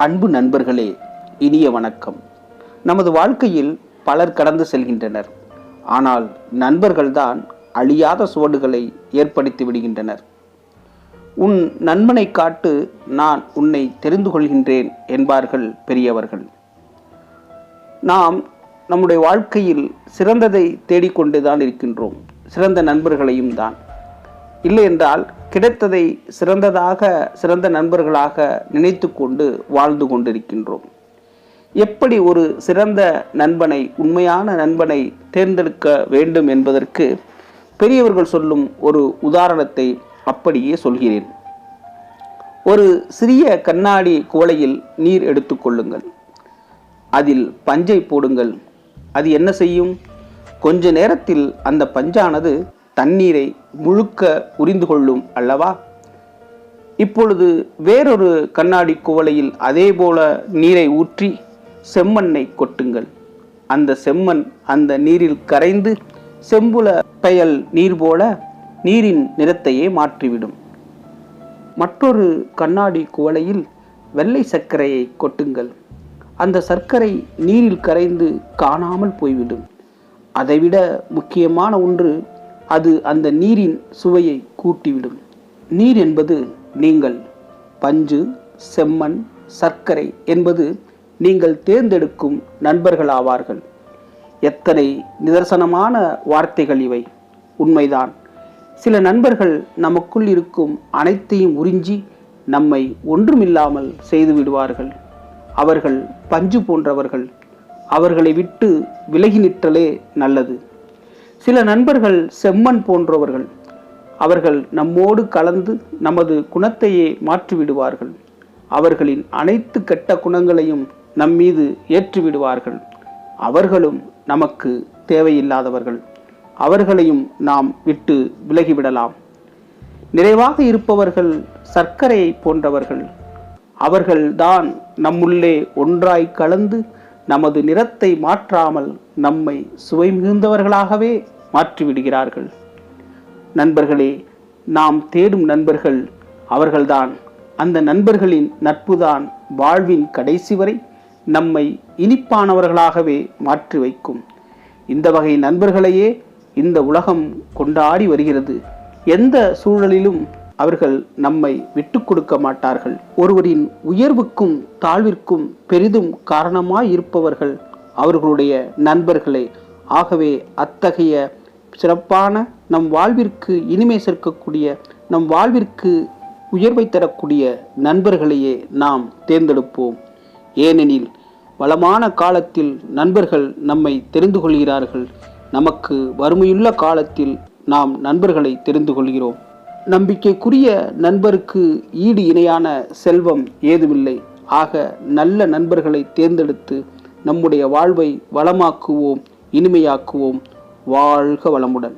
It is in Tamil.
அன்பு நண்பர்களே, இனிய வணக்கம். நமது வாழ்க்கையில் பலர் கடந்து செல்கின்றனர். ஆனால் நண்பர்கள்தான் அழியாத சுவடுகளை ஏற்படுத்தி விடுகின்றனர். உன் நண்பனை காட்டு, நான் உன்னை தெரிந்து கொள்கின்றேன் என்பார்கள் பெரியவர்கள். நாம் நம்முடைய வாழ்க்கையில் சிறந்ததை தேடிக்கொண்டுதான் இருக்கின்றோம், சிறந்த நண்பர்களையும் தான். இல்லை என்றால் கிடைத்ததை சிறந்த நண்பர்களாக நினைத்து கொண்டு வாழ்ந்து கொண்டிருக்கின்றோம். எப்படி ஒரு சிறந்த நண்பனை, உண்மையான நண்பனை தேர்ந்தெடுக்க வேண்டும் என்பதற்கு பெரியவர்கள் சொல்லும் ஒரு உதாரணத்தை அப்படியே சொல்கிறேன். ஒரு சிறிய கண்ணாடி குவளையில் நீர் எடுத்துக்கொள்ளுங்கள். அதில் பஞ்சை போடுங்கள். அது என்ன செய்யும்? கொஞ்ச நேரத்தில் அந்த பஞ்சானது தண்ணீரை முழுக்க உறிந்து கொள்ளும் அல்லவா? இப்பொழுது வேறொரு கண்ணாடி குவளையில் அதே போல நீரை ஊற்றி செம்மண்ணை கொட்டுங்கள். அந்த செம்மண் அந்த நீரில் கரைந்து செம்புல பெயல் நீர் போல நீரின் நிறத்தையே மாற்றிவிடும். மற்றொரு கண்ணாடி குவளையில் வெள்ளை சர்க்கரையை கொட்டுங்கள். அந்த சர்க்கரை நீரில் கரைந்து காணாமல் போய்விடும். அதைவிட முக்கியமான ஒன்று, அது அந்த நீரின் சுவையை கூட்டிவிடும். நீர் என்பது நீங்கள், பஞ்சு, செம்மண், சர்க்கரை என்பது நீங்கள் தேர்ந்தெடுக்கும் நண்பர்கள் ஆவார்கள். எத்தனை நிதர்சனமான வார்த்தைகள் இவை! உண்மைதான். சில நண்பர்கள் நமக்குள் இருக்கும் அனைத்தையும் உறிஞ்சி நம்மை ஒன்றுமில்லாமல் செய்து விடுவார்கள். அவர்கள் பஞ்சு போன்றவர்கள். அவர்களை விட்டு விலகி நிற்றலே நல்லது. சில நண்பர்கள் செம்மண் போன்றவர்கள். அவர்கள் நம்மோடு கலந்து நமது குணத்தையே மாற்றிவிடுவார்கள். அவர்களின் அனைத்து கெட்ட குணங்களையும் நம்மீது ஏற்றிவிடுவார்கள். அவர்களும் நமக்கு தேவையில்லாதவர்கள். அவர்களையும் நாம் விட்டு விலகிவிடலாம். நிறைவாக இருப்பவர்கள் சர்க்கரையை போன்றவர்கள். அவர்கள்தான் நம்முள்ளே ஒன்றாய் கலந்து நமது நிறத்தை மாற்றாமல் நம்மை சுவை மிகுந்தவர்களாகவே மாற்றிவிடுகிறார்கள். நண்பர்களே, நாம் தேடும் நண்பர்கள் அவர்கள்தான். அந்த நண்பர்களின் நட்புதான் வாழ்வின் கடைசி வரை நம்மை இனிப்பானவர்களாகவே மாற்றி வைக்கும். இந்த வகை நண்பர்களையே இந்த உலகம் கொண்டாடி வருகிறது. எந்த சூழலிலும் அவர்கள் நம்மை விட்டு கொடுக்க மாட்டார்கள். ஒருவரின் உயர்வுக்கும் தாழ்விற்கும் பெரிதும் காரணமாய் இருப்பவர்கள் அவர்களுடைய நண்பர்களே. ஆகவே அத்தகைய சிறப்பான, நம் வாழ்விற்கு இனிமை சேர்க்கக்கூடிய, நம் வாழ்விற்கு உயர்வை தரக்கூடிய நண்பர்களையே நாம் தேர்ந்தெடுப்போம். ஏனெனில் வளமான காலத்தில் நண்பர்கள் நம்மை தெரிந்து கொள்கிறார்கள். நமக்கு வறுமையுள்ள காலத்தில் நாம் நண்பர்களை தெரிந்து கொள்கிறோம். நம்பிக்கைக்குரிய நண்பருக்கு ஈடு இணையான செல்வம் ஏதுமில்லை. ஆக நல்ல நண்பர்களை தேர்ந்தெடுத்து நம்முடைய வாழ்வை வளமாக்குவோம், இனிமையாக்குவோம். வாழ்க வளமுடன்.